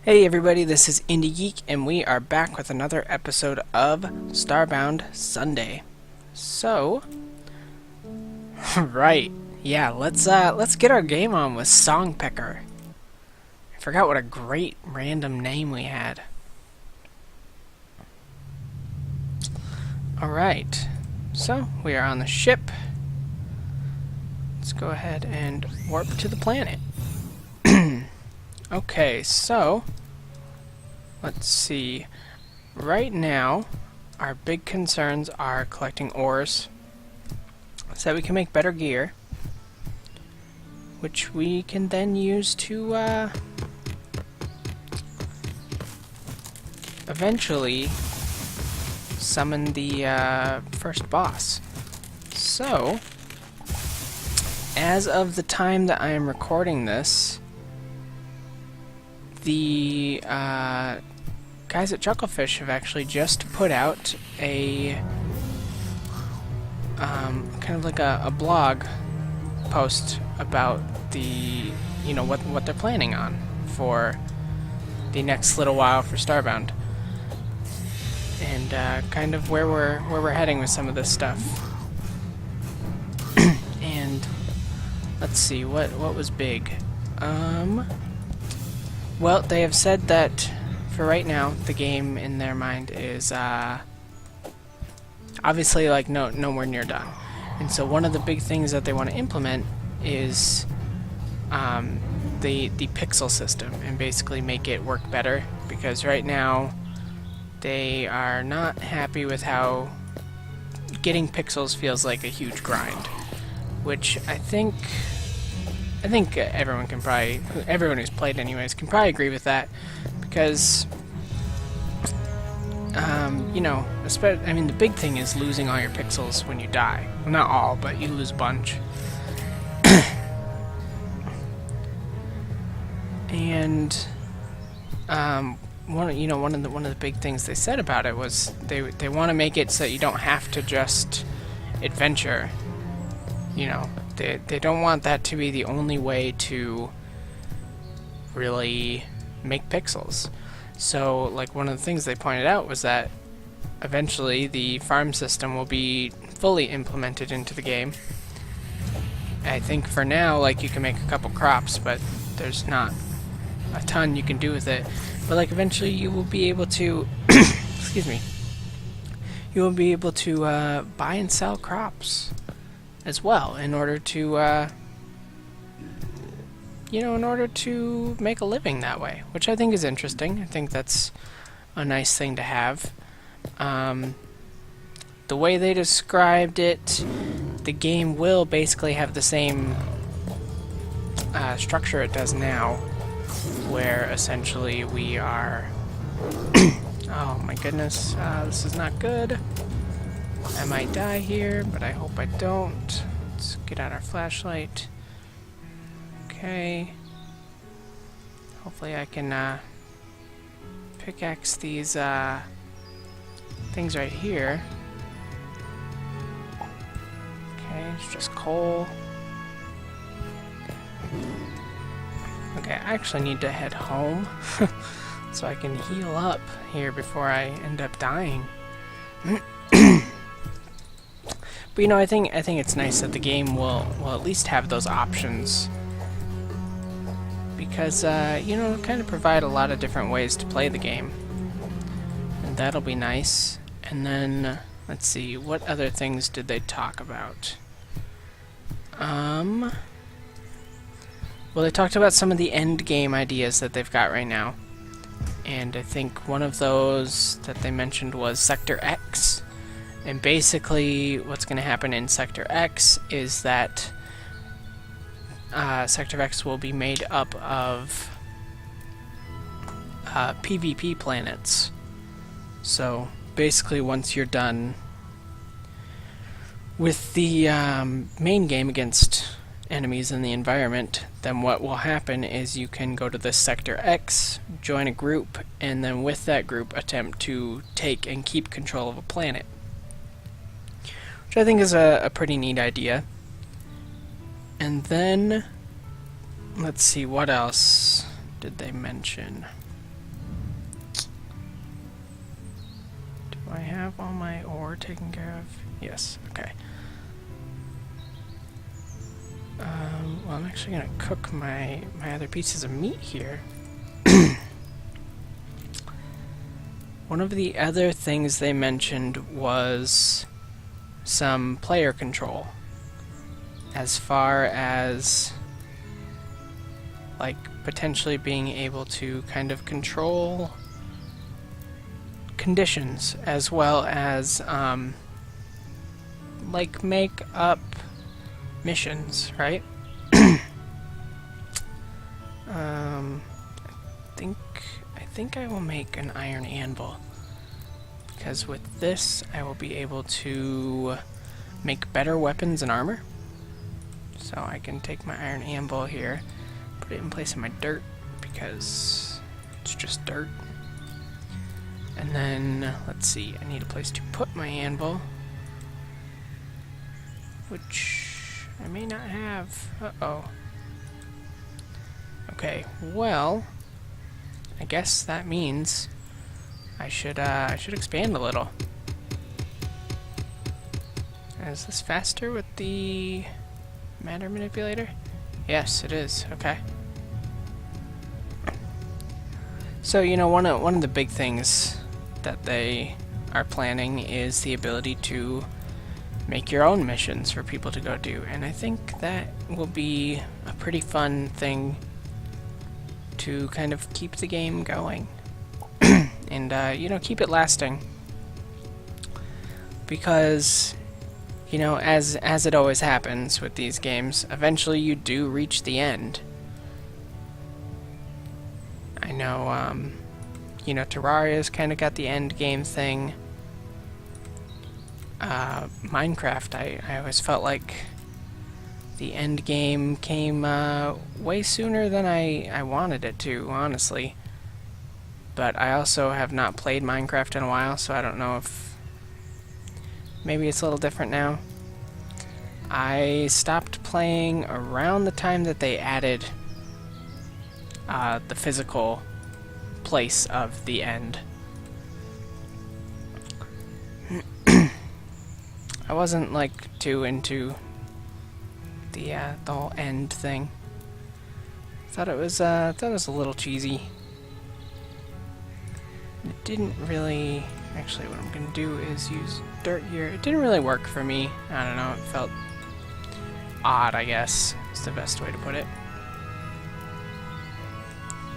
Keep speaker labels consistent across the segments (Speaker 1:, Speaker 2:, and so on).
Speaker 1: Hey everybody, this is IndieGeek, and we are back with another episode of Starbound Sunday. So, right, yeah, let's get our game on with Songpecker. I forgot what a great random name we had. Alright, so we are on the ship. Let's go ahead and warp to the planet. Okay, so let's see. Right now, our big concerns are collecting ores so that we can make better gear, which we can then use to eventually summon the first boss. So, as of the time that I am recording this, the guys at Chucklefish have actually just put out a kind of like a blog post about the what they're planning on for the next little while for Starbound, and kind of where we're heading with some of this stuff. And let's see what was big. Well, they have said that for right now, the game in their mind is obviously like nowhere near done. And so one of the big things that they want to implement is the pixel system and basically make it work better, because right now they are not happy with how getting pixels feels like a huge grind, which I think everyone who's played anyways can probably agree with that, because the big thing is losing all your pixels when you die. Well, not all, but you lose a bunch. And one of the big things they said about it was they want to make it so that you don't have to just adventure. They don't want that to be the only way to really make pixels. So, like, one of the things they pointed out was that eventually the farm system will be fully implemented into the game. I think for now, like, you can make a couple crops, but there's not a ton you can do with it. But, like, eventually you will be able to excuse me, you will be able to buy and sell crops as well in order to make a living that way, which I think is interesting. I think that's a nice thing to have. The way they described it, the game will basically have the same structure it does now, where essentially we are oh my goodness, this is not good. I might die here, but I hope I don't. Let's get out our flashlight. Okay. Hopefully I can pickaxe these things right here. Okay, it's just coal. Okay, I actually need to head home so I can heal up here before I end up dying. But I think it's nice that the game will at least have those options, because it'll kind of provide a lot of different ways to play the game, and that'll be nice. And then let's see, what other things did they talk about? Well, they talked about some of the end game ideas that they've got right now, and I think one of those that they mentioned was Sector X. And basically what's going to happen in Sector X is that Sector X will be made up of PvP planets. So basically, once you're done with the main game against enemies in the environment, then what will happen is you can go to this Sector X, join a group, and then with that group attempt to take and keep control of a planet, which I think is a pretty neat idea. And then let's see, what else did they mention? Do I have all my ore taken care of? Yes, okay. Well, I'm actually gonna cook my other pieces of meat here. One of the other things they mentioned was some player control, as far as like potentially being able to kind of control conditions, as well as like make up missions, right? I think I will make an iron anvil, because with this I will be able to make better weapons and armor. So I can take my iron anvil here, put it in place of my dirt, because it's just dirt. And then, let's see, I need a place to put my anvil, which I may not have. Uh-oh. Okay, well, I guess that means I should expand a little. Is this faster with the matter manipulator? Yes, it is. Okay. So, you know, one of the big things that they are planning is the ability to make your own missions for people to go do, and I think that will be a pretty fun thing to kind of keep the game going and you know, keep it lasting, because you know, as it always happens with these games, eventually you do reach the end. I know you know, Terraria's kind of got the end game thing. Minecraft, I always felt like the end game came way sooner than I wanted it to, honestly. But I also have not played Minecraft in a while, so I don't know if maybe it's a little different now. I stopped playing around the time that they added the physical place of the end. I wasn't like too into the whole end thing. Thought it was a little cheesy. It didn't really. Actually, what I'm gonna do is use dirt here. It didn't really work for me. I don't know. It felt odd, I guess. Is the best way to put it.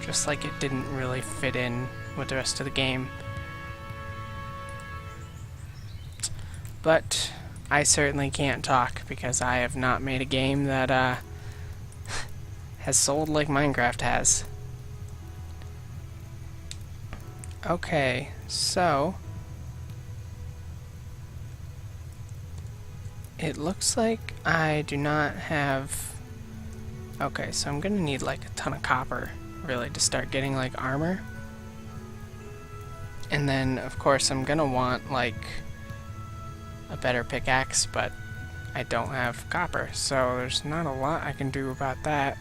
Speaker 1: Just like it didn't really fit in with the rest of the game. But I certainly can't talk, because I have not made a game that has sold like Minecraft has. Okay, so it looks like I do not have. Okay, so I'm gonna need like a ton of copper, really, to start getting like armor. And then, of course, I'm gonna want like a better pickaxe, but I don't have copper, so there's not a lot I can do about that.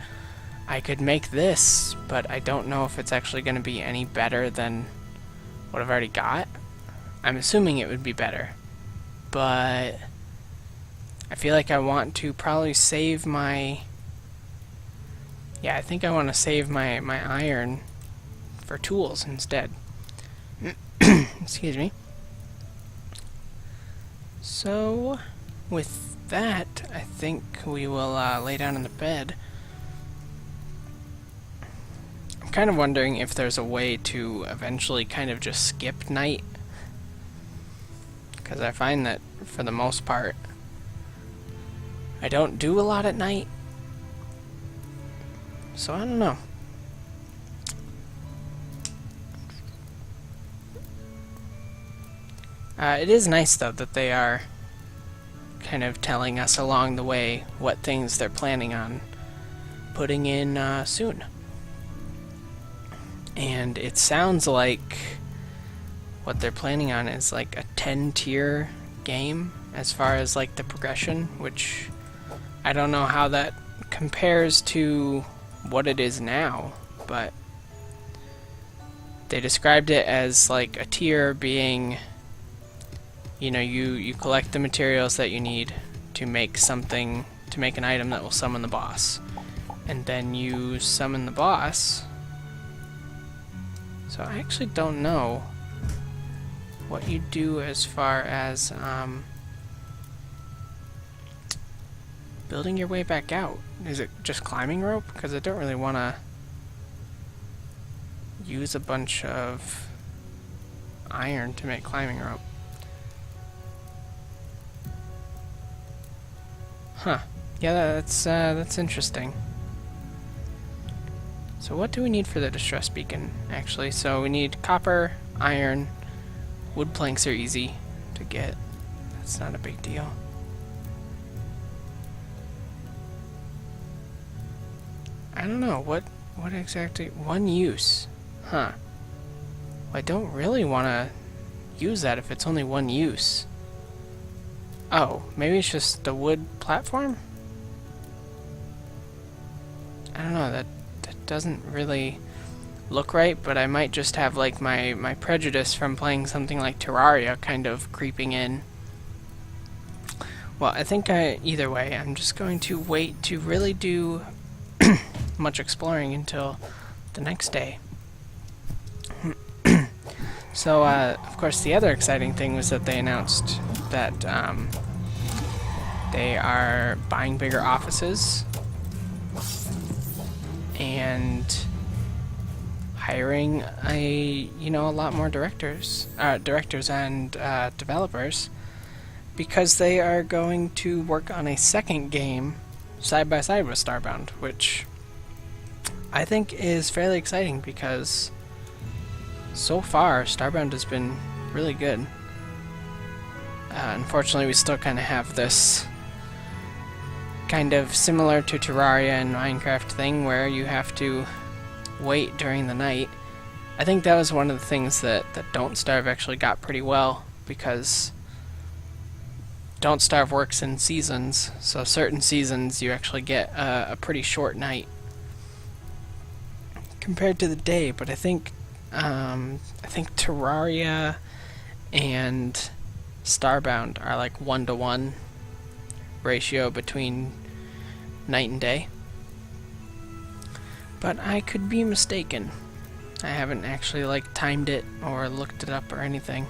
Speaker 1: I could make this, but I don't know if it's actually going to be any better than what I've already got. I'm assuming it would be better, but I feel like I want to probably save my... Yeah, I think I want to save my iron for tools instead. Excuse me. So, with that, I think we will lay down in the bed. I'm kind of wondering if there's a way to eventually kind of just skip night, because I find that, for the most part, I don't do a lot at night. So, I don't know. It is nice, though, that they are kind of telling us along the way what things they're planning on putting in soon. And it sounds like what they're planning on is like a 10-tier game as far as like the progression, which I don't know how that compares to what it is now, but they described it as like a tier being you know, you collect the materials that you need to make something, to make an item that will summon the boss. And then you summon the boss. So I actually don't know what you do as far as building your way back out. Is it just climbing rope? Because I don't really want to use a bunch of iron to make climbing rope. Huh. Yeah, that's interesting. So what do we need for the distress beacon, actually? So we need copper, iron, wood planks are easy to get. That's not a big deal. I don't know, what exactly, one use? Huh. Well, I don't really want to use that if it's only one use. Oh, maybe it's just the wood platform? I don't know, that doesn't really look right, but I might just have like my prejudice from playing something like Terraria kind of creeping in. Well, I think either way, I'm just going to wait to really do much exploring until the next day. So, of course, the other exciting thing was that they announced that they are buying bigger offices and hiring a lot more directors and developers, because they are going to work on a second game side by side with Starbound, which I think is fairly exciting because so far Starbound has been really good. Unfortunately, we still kind of have this kind of similar to Terraria and Minecraft thing where you have to wait during the night. I think that was one of the things that Don't Starve actually got pretty well, because Don't Starve works in seasons, so certain seasons you actually get a pretty short night compared to the day. But I think Terraria and Starbound are like 1-to-1 ratio between night and day. But I could be mistaken. I haven't actually like timed it or looked it up or anything.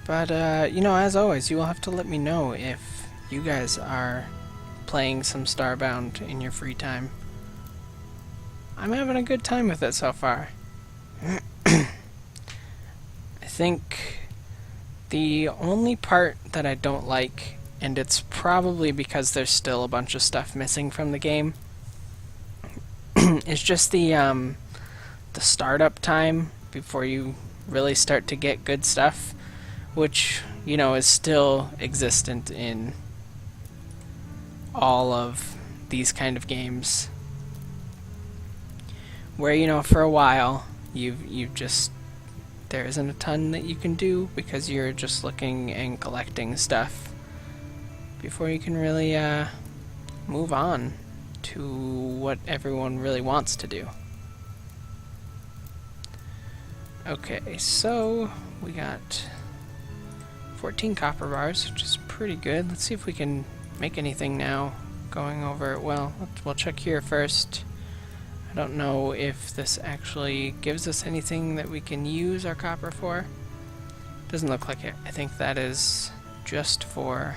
Speaker 1: But as always, you will have to let me know if you guys are playing some Starbound in your free time. I'm having a good time with it so far. I think the only part that I don't like, and it's probably because there's still a bunch of stuff missing from the game, is just the startup time before you really start to get good stuff, which, is still existent in all of these kind of games, where, for a while, you've just, there isn't a ton that you can do because you're just looking and collecting stuff before you can really move on to what everyone really wants to do. Okay, so we got 14 copper bars, which is pretty good. Let's see if we can make anything now going over it. Well, we'll check here first. I don't know if this actually gives us anything that we can use our copper for. Doesn't look like it. I think that is just for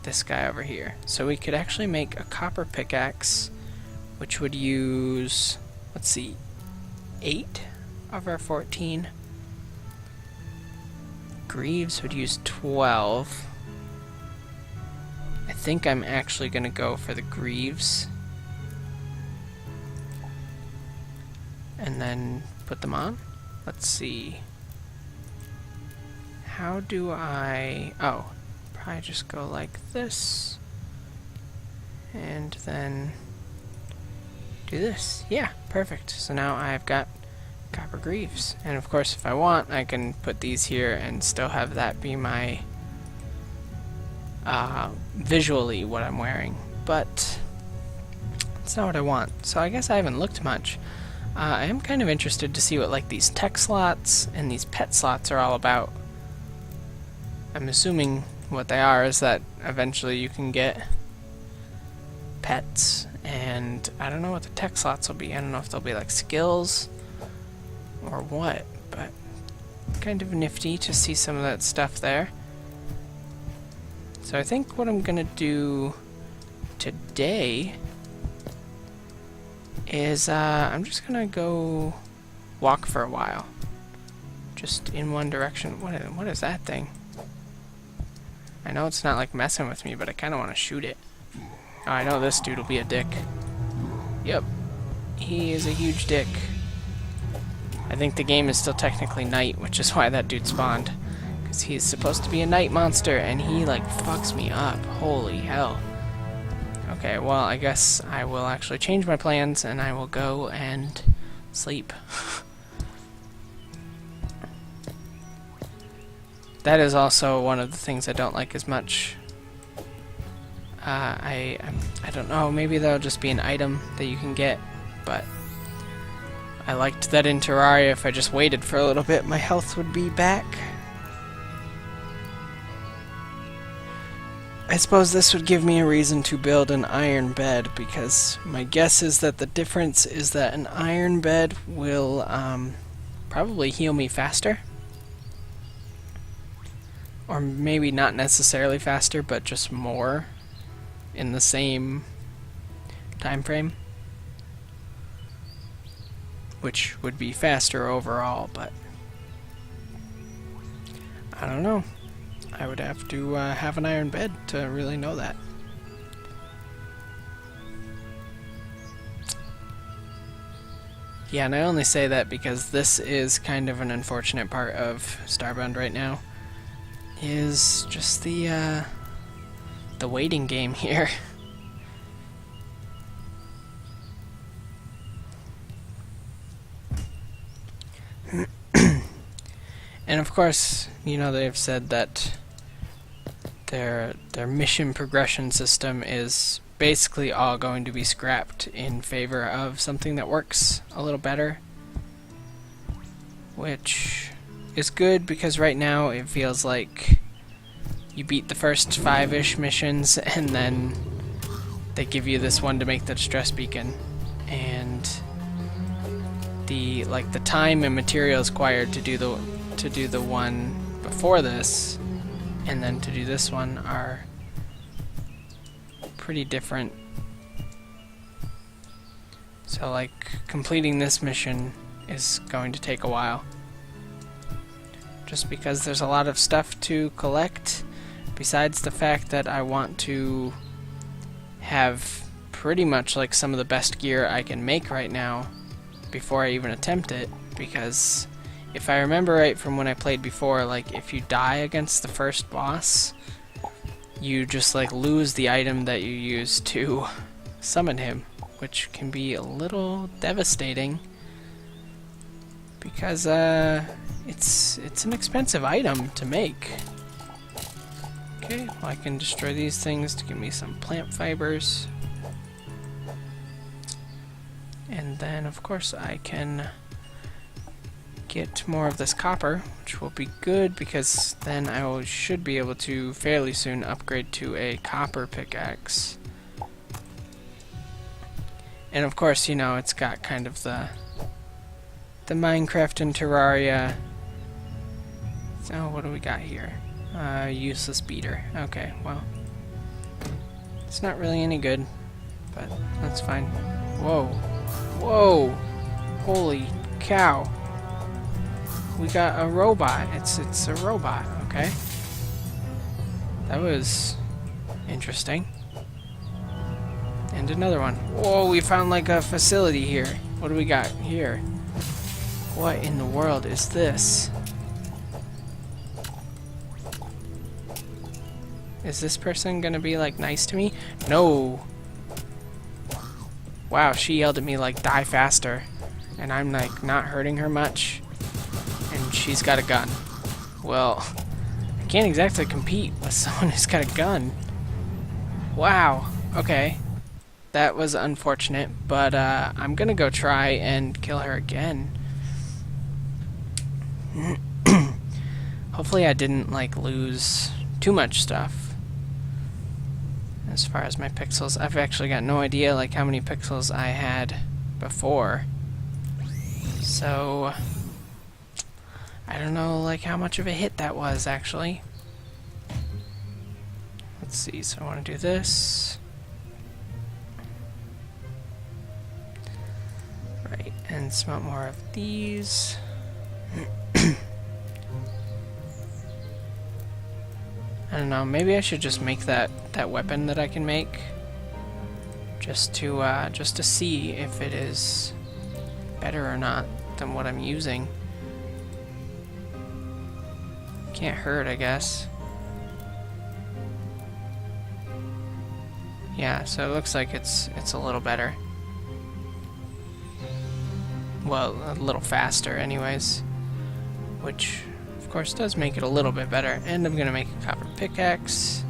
Speaker 1: this guy over here. So we could actually make a copper pickaxe, which would use, let's see, 8 of our 14. Greaves would use 12. I think I'm actually going to go for the greaves and then put them on. Let's see. How do I... Oh, probably just go like this and then do this. Yeah, perfect. So now I've got copper greaves, and of course if I want I can put these here and still have that be my visually what I'm wearing, but it's not what I want. So I guess I haven't looked much. I am kind of interested to see what like these tech slots and these pet slots are all about. I'm assuming what they are is that eventually you can get pets, and I don't know what the tech slots will be. I don't know if they'll be like skills or what, but kind of nifty to see some of that stuff there. So I think what I'm gonna do today is I'm just gonna go walk for a while, just in one direction. What is that thing? I know it's not like messing with me, but I kind of want to shoot it. Oh, I know this dude will be a dick. Yep, he is a huge dick. I think the game is still technically night, which is why that dude spawned, because he's supposed to be a night monster, and he like fucks me up. Holy hell. Okay, well, I guess I will actually change my plans, and I will go and sleep. That is also one of the things I don't like as much. I don't know, maybe that'll just be an item that you can get, but I liked that in Terraria, if I just waited for a little bit, my health would be back. I suppose this would give me a reason to build an iron bed, because my guess is that the difference is that an iron bed will probably heal me faster. Or maybe not necessarily faster, but just more in the same time frame. Which would be faster overall, but I don't know. I would have to have an iron bed to really know that. Yeah, and I only say that because this is kind of an unfortunate part of Starbound right now, is just the waiting game here. And of course, you know, they've said that their mission progression system is basically all going to be scrapped in favor of something that works a little better, which is good because right now it feels like you beat the first 5-ish missions and then they give you this one to make the distress beacon, and the time and materials required to do the one before this and then to do this one are pretty different. So like completing this mission is going to take a while, just because there's a lot of stuff to collect, besides the fact that I want to have pretty much like some of the best gear I can make right now before I even attempt it, because if I remember right from when I played before, like if you die against the first boss, you just like lose the item that you used to summon him, which can be a little devastating because it's an expensive item to make. Okay, well, I can destroy these things to give me some plant fibers, and then of course I can get more of this copper, which will be good because then I should be able to fairly soon upgrade to a copper pickaxe. And of course, you know, it's got kind of the Minecraft and Terraria. So what do we got here? Useless beater. Okay, well, it's not really any good, but that's fine. Whoa, whoa, holy cow! We got a robot. It's a robot. Okay, that was interesting. And another one. Whoa, we found like a facility here. What do we got here? What in the world is this? Is this person gonna be like nice to me? No. Wow, she yelled at me like die faster, and I'm like not hurting her much, and she's got a gun. Well, I can't exactly compete with someone who's got a gun. Wow. Okay. that was unfortunate, but I'm gonna go try and kill her again. Hopefully I didn't like lose too much stuff as far as my pixels. I've actually got no idea like how many pixels I had before, so I don't know like how much of a hit that was actually. Let's see, so I want to do this. Right, and smelt more of these. I don't know, maybe I should just make that weapon that I can make. Just to see if it is better or not than what I'm using. Can't hurt, I guess. Yeah, so it looks like it's a little better. Well, a little faster anyways. Which, of course, does make it a little bit better. And I'm gonna make a copper pickaxe.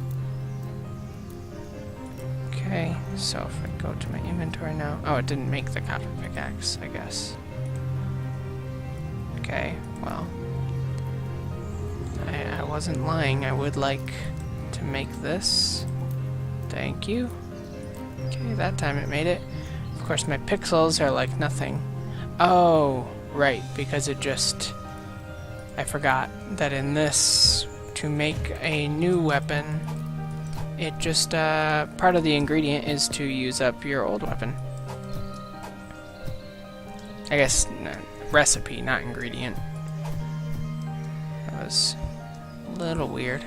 Speaker 1: Okay, so if I go to my inventory now... Oh, it didn't make the copper pickaxe, I guess. Okay, well... I wasn't lying. I would like to make this. Thank you. Okay, that time it made it. Of course, my pixels are like nothing. Oh, right, because it just... I forgot that in this, to make a new weapon, it just, part of the ingredient is to use up your old weapon. I guess, recipe, not ingredient. That was a little weird.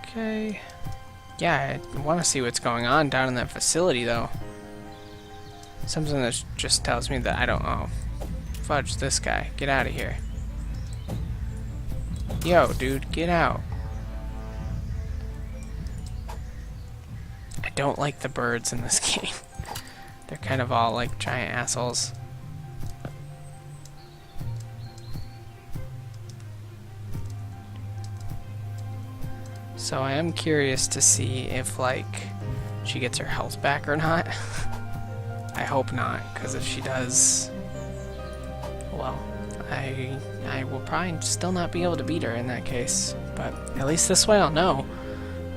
Speaker 1: Okay. Yeah, I want to see what's going on down in that facility, though. Something that just tells me that I don't... Oh, fudge this guy. Get out of here. Yo, dude, get out. I don't like the birds in this game. They're kind of all like giant assholes. So I am curious to see if, like, she gets her health back or not. I hope not, because if she does, well, I will probably still not be able to beat her in that case. But at least this way I'll know.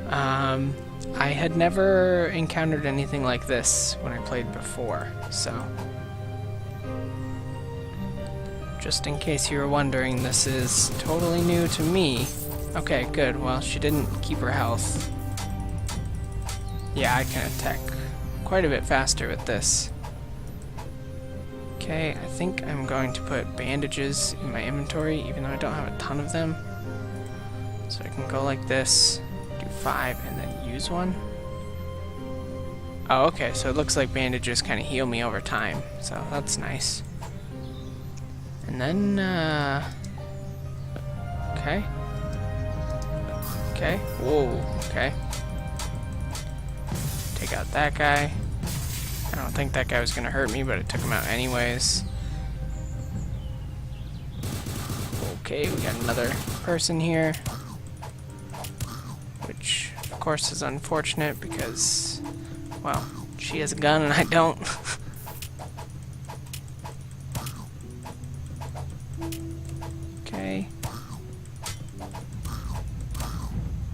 Speaker 1: I had never encountered anything like this when I played before, so... Just in case you were wondering, this is totally new to me. Okay, good. Well, she didn't keep her health. Yeah, I can attack quite a bit faster with this. Okay, I think I'm going to put bandages in my inventory, even though I don't have a ton of them. So I can go like this, do 5, and then use one. Oh, okay, so it looks like bandages kind of heal me over time, so that's nice. And then, okay. Okay, whoa, okay. Take out that guy. I don't think that guy was gonna hurt me, but it took him out anyways. Okay, we got another person here. Which, of course, is unfortunate because, well, she has a gun and I don't. Okay.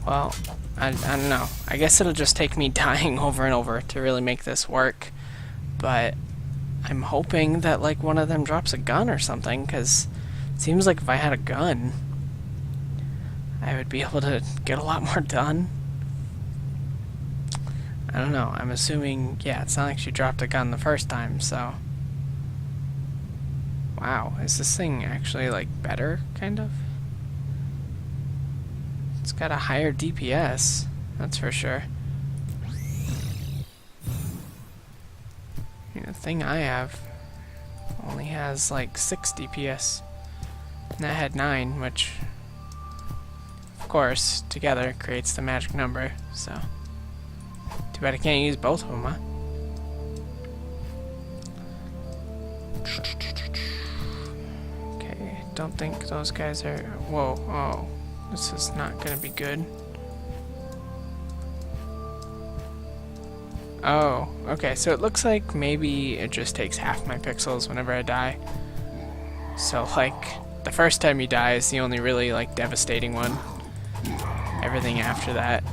Speaker 1: Well, I don't know. I guess it'll just take me dying over and over to really make this work. But I'm hoping that, like, one of them drops a gun or something, because it seems like if I had a gun, I would be able to get a lot more done. I don't know. I'm assuming, yeah, it's not like she dropped a gun the first time, so... Wow, is this thing actually, like, better, kind of? It's got a higher DPS, that's for sure. The thing I have only has like 6 DPS. And that had 9, which, of course, together creates the magic number, so. Too bad I can't use both of them, huh? Okay, don't think those guys are... Whoa, oh. This is not gonna be good. Oh, okay, so it looks like maybe it just takes half my pixels whenever I die. So, like, the first time you die is the only really, like, devastating one. Everything after that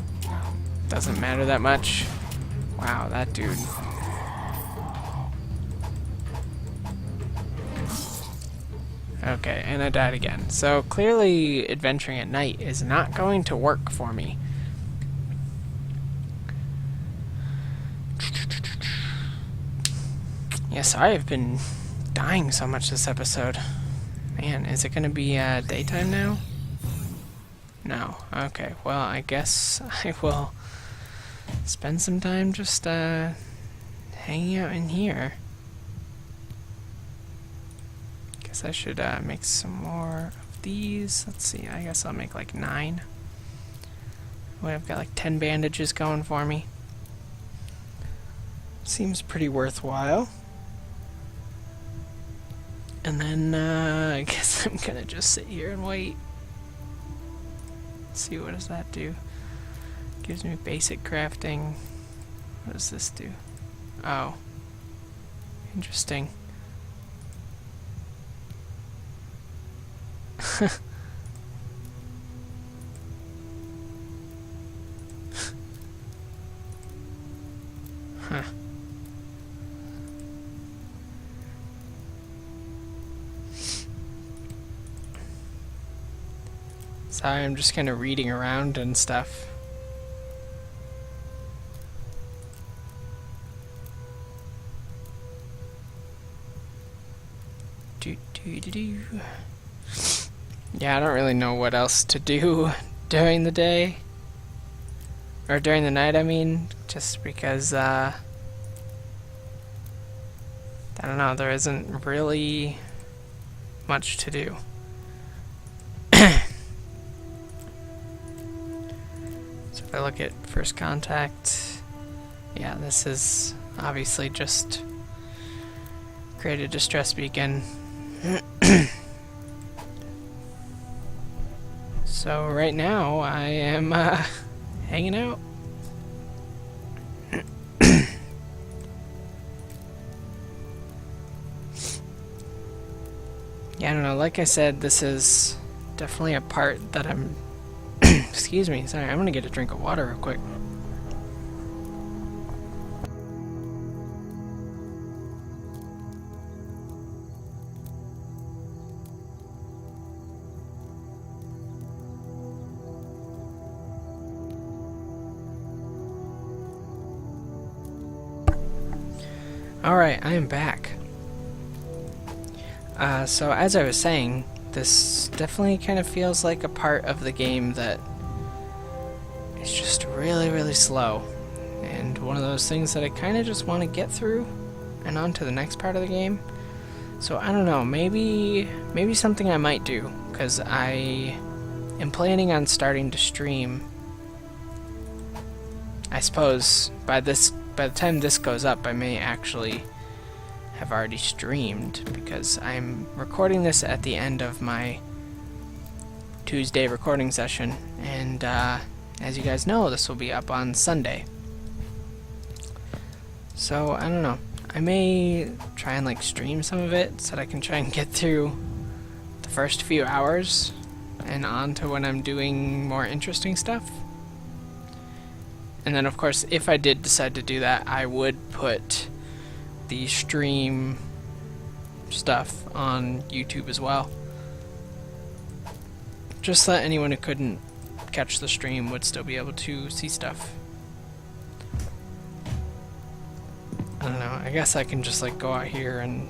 Speaker 1: doesn't matter that much. Wow, that dude. Okay, and I died again. So, clearly, adventuring at night is not going to work for me. Yeah, sorry I've been dying so much this episode. Man, is it going to be daytime now? No. Okay, well, I guess I will spend some time just hanging out in here. Guess I should make some more of these. Let's see, I guess I'll make like 9. Well, I've got like 10 bandages going for me. Seems pretty worthwhile. And then, I guess I'm gonna just sit here and wait. Let's see, what does that do? Gives me basic crafting. What does this do? Oh. Interesting. Huh. Sorry, I'm just kind of reading around and stuff. Yeah, I don't really know what else to do during the day. Or during the night, I mean. Just because, I don't know, there isn't really much to do. So if I look at first contact, yeah, this is obviously just create a distress beacon. So right now I am hanging out. Yeah, I don't know, like I said, this is definitely a part that I'm excuse me, sorry, I'm gonna get a drink of water real quick. Alright, I am back. So as I was saying, this definitely kind of feels like a part of the game that is just really, really slow. And one of those things that I kind of just want to get through and on to the next part of the game. So I don't know, maybe something I might do, because I am planning on starting to stream. I suppose by the time this goes up, I may actually have already streamed, because I'm recording this at the end of my Tuesday recording session, and as you guys know, this will be up on Sunday. So I don't know, I may try and like stream some of it so that I can try and get through the first few hours and on to when I'm doing more interesting stuff. And then of course, if I did decide to do that, I would put the stream stuff on YouTube as well. Just so that anyone who couldn't catch the stream would still be able to see stuff. I don't know, I guess I can just like go out here and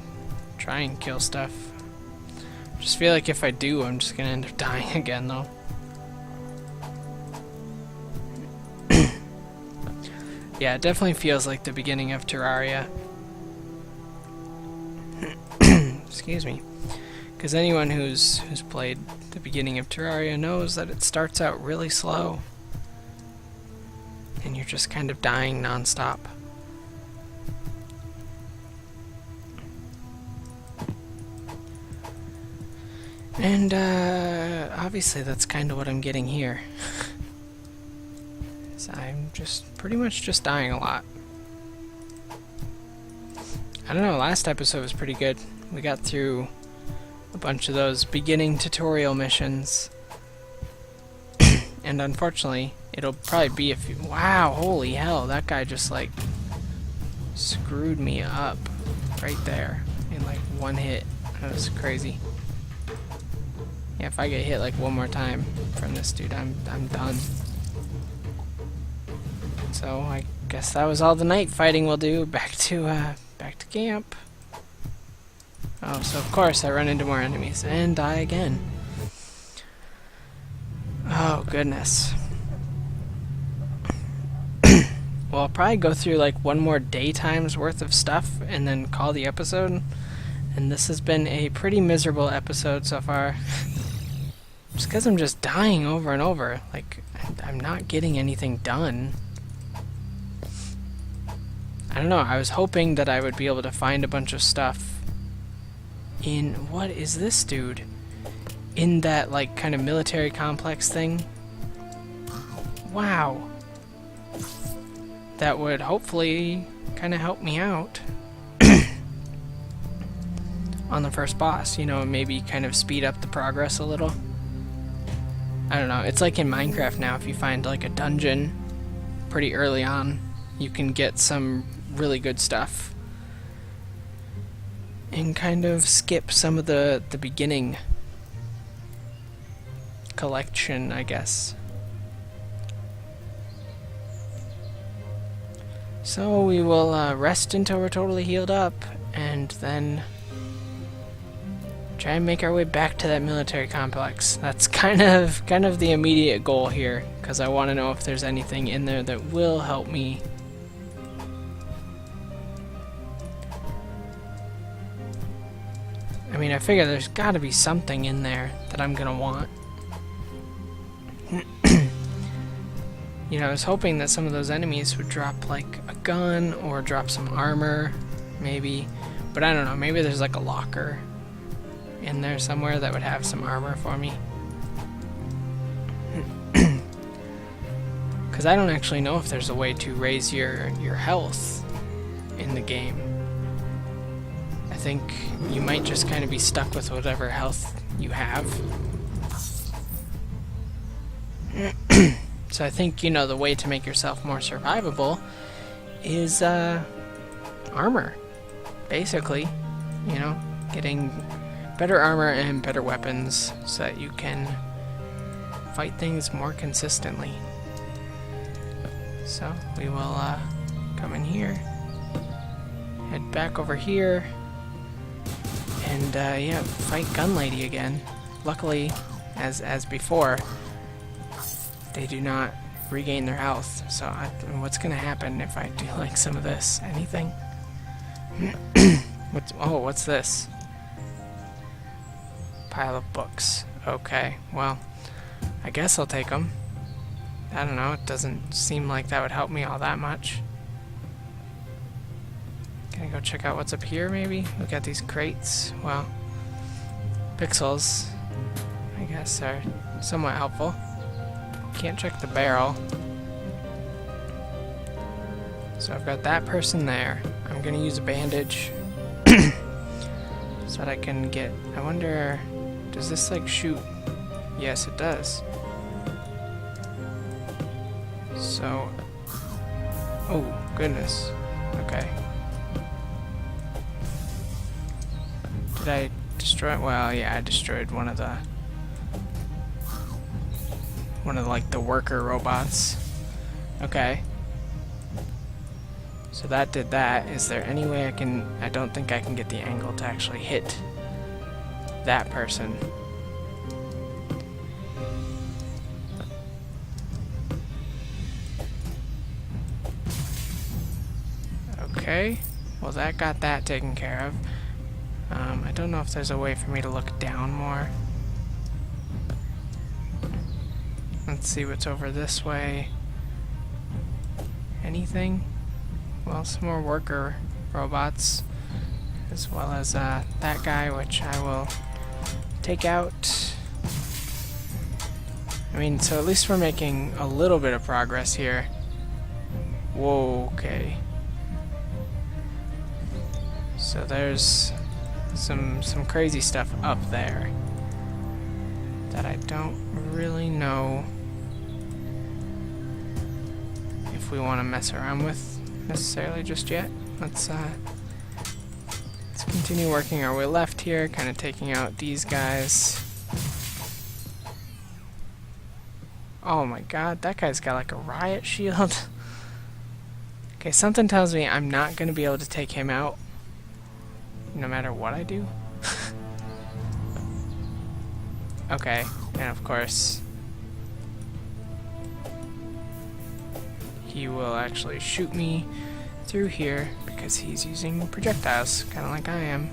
Speaker 1: try and kill stuff. Just feel like if I do, I'm just gonna end up dying again though. Yeah, it definitely feels like the beginning of Terraria. Excuse me. Because anyone who's played the beginning of Terraria knows that it starts out really slow. And you're just kind of dying non-stop. And obviously that's kind of what I'm getting here. So I'm just pretty much just dying a lot. I don't know, last episode was pretty good. We got through a bunch of those beginning tutorial missions. And unfortunately, it'll probably be a few... Wow, holy hell, that guy just, like, screwed me up right there in, like, one hit. That was crazy. Yeah, if I get hit, like, one more time from this dude, I'm done. So, I guess that was all the night fighting we'll do. Back to camp. Oh, so of course I run into more enemies and die again. Oh, goodness. Well, I'll probably go through like one more daytime's worth of stuff and then call the episode. And this has been a pretty miserable episode so far. Just because I'm just dying over and over. Like, I'm not getting anything done. I don't know, I was hoping that I would be able to find a bunch of stuff in... What is this dude? In that, like, kind of military complex thing. Wow. That would hopefully kind of help me out on the first boss, you know, maybe kind of speed up the progress a little. I don't know, it's like in Minecraft now, if you find like a dungeon pretty early on, you can get some really good stuff and kind of skip some of the beginning collection, I guess. So we will rest until we're totally healed up, and then try and make our way back to that military complex. That's kind of the immediate goal here, because I want to know if there's anything in there that will help me. I mean, I figure there's got to be something in there that I'm gonna want. You know, I was hoping that some of those enemies would drop, like, a gun or drop some armor, maybe. But I don't know, maybe there's, like, a locker in there somewhere that would have some armor for me. Because I don't actually know if there's a way to raise your health in the game. I think you might just kind of be stuck with whatever health you have. So I think, you know, the way to make yourself more survivable is armor, basically. You know, getting better armor and better weapons so that you can fight things more consistently. So we will come in here, head back over here, and yeah, fight Gun Lady again. Luckily, as before, they do not regain their health, so what's gonna happen if I do like some of this? Anything? What's this? Pile of books. Okay, well, I guess I'll take them. I don't know, it doesn't seem like that would help me all that much. Can I go check out what's up here, maybe? Look at these crates. Well, pixels, I guess, are somewhat helpful. Can't check the barrel. So I've got that person there. I'm gonna use a bandage so that I can get... I wonder... Does this like shoot? Yes, it does. So... Oh, goodness. Okay. Did I destroy... Well, yeah, I destroyed one of the... like the worker robots. Okay. So that did that. Is there any way I can... I don't think I can get the angle to actually hit that person. Okay. Well, that got that taken care of. I don't know if there's a way for me to look down more. Let's see what's over this way. Anything? Well, some more worker robots, as well as that guy, which I will take out. I mean, so at least we're making a little bit of progress here. Whoa, okay. So there's some crazy stuff up there that I don't really know if we want to mess around with necessarily just yet. Let's continue working our way left here, kind of taking out these guys. Oh my god, that guy's got like a riot shield. Okay, something tells me I'm not going to be able to take him out no matter what I do. Okay, and of course he will actually shoot me through here because he's using projectiles, kind of like I am.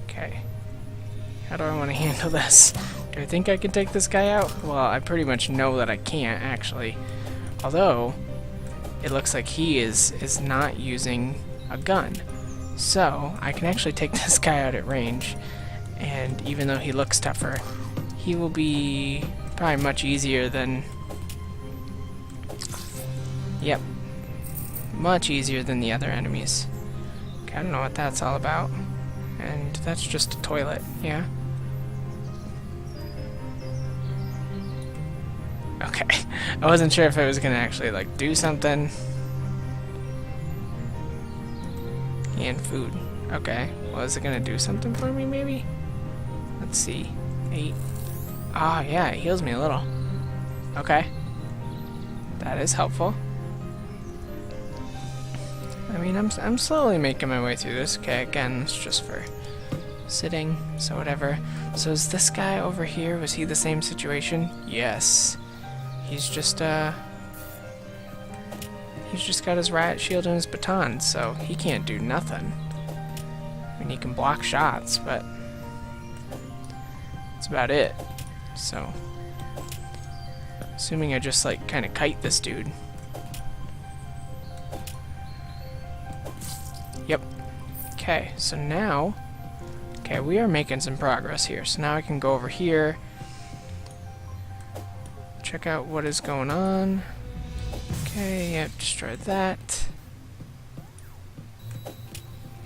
Speaker 1: Okay, how do I want to handle this? Do I think I can take this guy out? Well, I pretty much know that I can't, actually. Although, it looks like he is not using a gun. So, I can actually take this guy out at range, and even though he looks tougher, he will be probably much easier than... Yep. Much easier than the other enemies. Okay, I don't know what that's all about. And that's just a toilet, yeah? Okay. I wasn't sure if it was gonna actually, like, do something. And food. Okay. Well, is it gonna do something for me, maybe? Let's see. 8. Ah, yeah, it heals me a little. Okay. That is helpful. I mean, I'm slowly making my way through this. Okay, again, it's just for sitting, so whatever. So is this guy over here, was he the same situation? Yes. He's just got his riot shield and his baton, so he can't do nothing. I mean, he can block shots, but that's about it. So, assuming I just, like, kind of kite this dude. Yep. Okay, so now, okay, we are making some progress here. So now I can go over here, check out what is going on. Okay, yep, destroy that.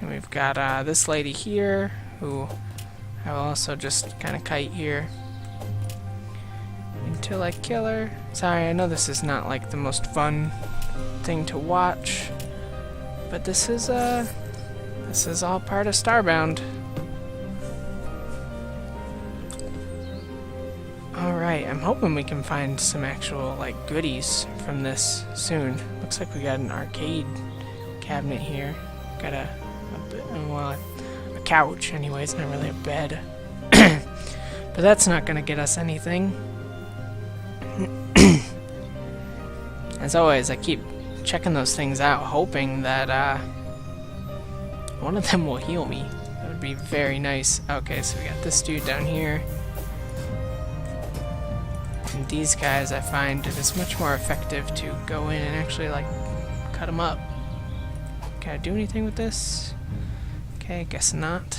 Speaker 1: And we've got this lady here, who I will also just kind of kite here until I kill her. Sorry, I know this is not like the most fun thing to watch, but this is all part of Starbound. Alright, I'm hoping we can find some actual, like, goodies from this soon. Looks like we got an arcade cabinet here. Got a couch, anyways, not really a bed. But that's not gonna get us anything. As always, I keep checking those things out, hoping that, one of them will heal me. That would be very nice. Okay, so we got this dude down here. And these guys, I find it is much more effective to go in and actually, like, cut them up. Can I do anything with this? Okay, guess not.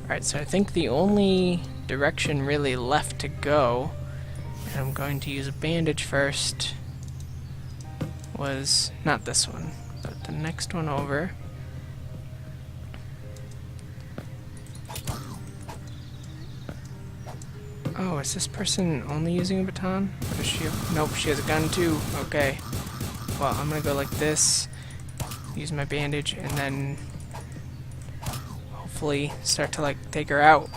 Speaker 1: Alright, so I think the only direction really left to go, and I'm going to use a bandage first, was not this one, but the next one over. Oh, is this person only using a baton? Or does she have... Nope, she has a gun too. Okay. Well, I'm gonna go like this, use my bandage, and then hopefully start to, like, take her out.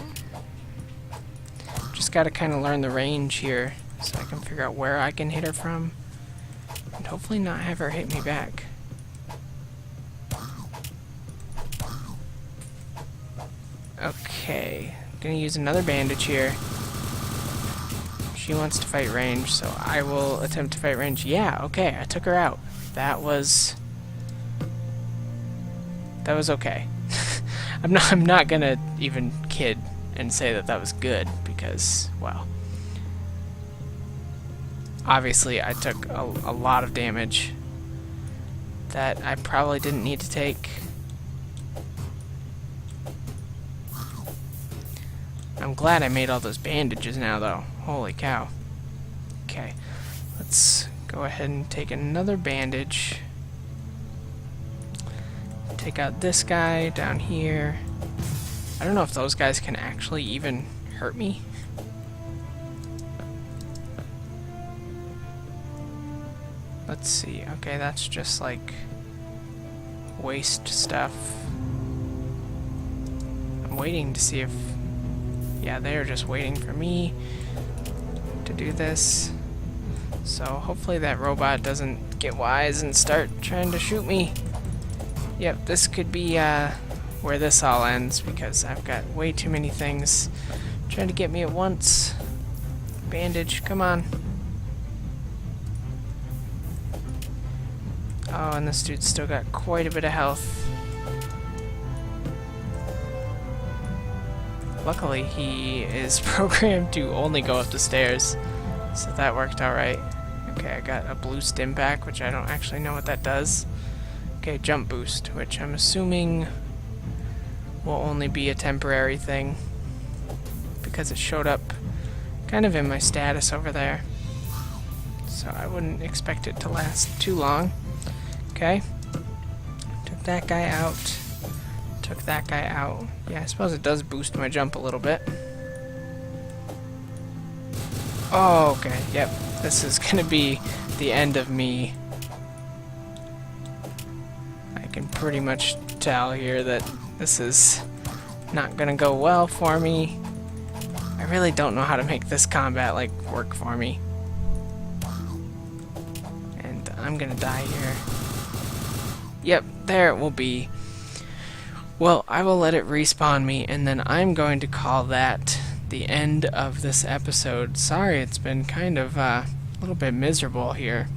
Speaker 1: Just gotta kind of learn the range here so I can figure out where I can hit her from, and hopefully not have her hit me back. Okay, gonna use another bandage here. She wants to fight range, so I will attempt to fight range. Yeah, okay, I took her out. That was okay. I'm not gonna even kid and say that was good, because, well, obviously I took a lot of damage that I probably didn't need to take. I'm glad I made all those bandages now, though. Holy cow. Okay, let's go ahead and take another bandage. Take out this guy down here. I don't know if those guys can actually even hurt me. Let's see. Okay, that's just like waste stuff. I'm waiting to see if... Yeah, they're just waiting for me to do this. So hopefully that robot doesn't get wise and start trying to shoot me. Yep, this could be where this all ends, because I've got way too many things trying to get me at once. Bandage, come on. Oh, and this dude's still got quite a bit of health. Luckily, he is programmed to only go up the stairs, so that worked out right. Okay, I got a blue stim pack, which I don't actually know what that does. Okay, jump boost, which I'm assuming will only be a temporary thing, because it showed up kind of in my status over there. So I wouldn't expect it to last too long. Okay, took that guy out. Took that guy out. Yeah, I suppose it does boost my jump a little bit. Oh, okay, yep. This is gonna be the end of me. I can pretty much tell here that this is not gonna go well for me. I really don't know how to make this combat like work for me. And I'm gonna die here. Yep, there it will be. Well, I will let it respawn me, and then I'm going to call that the end of this episode. Sorry, it's been kind of a little bit miserable here.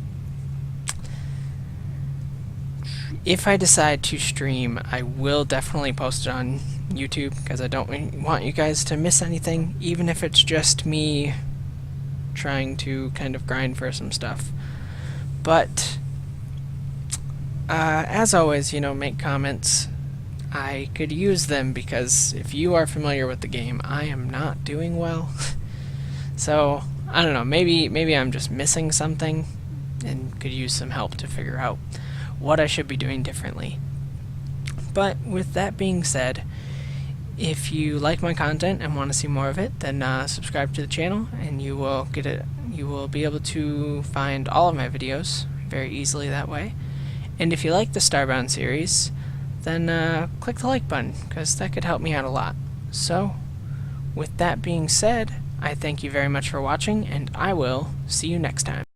Speaker 1: If I decide to stream, I will definitely post it on YouTube, because I don't want you guys to miss anything, even if it's just me trying to kind of grind for some stuff. But as always, you know, make comments. I could use them, because if you are familiar with the game, I am not doing well. So, I don't know, maybe I'm just missing something and could use some help to figure out what I should be doing differently. But with that being said, if you like my content and want to see more of it, then subscribe to the channel, and you will get it. You will be able to find all of my videos very easily that way. And if you like the Starbound series, then click the like button, because that could help me out a lot. So, with that being said, I thank you very much for watching, and I will see you next time.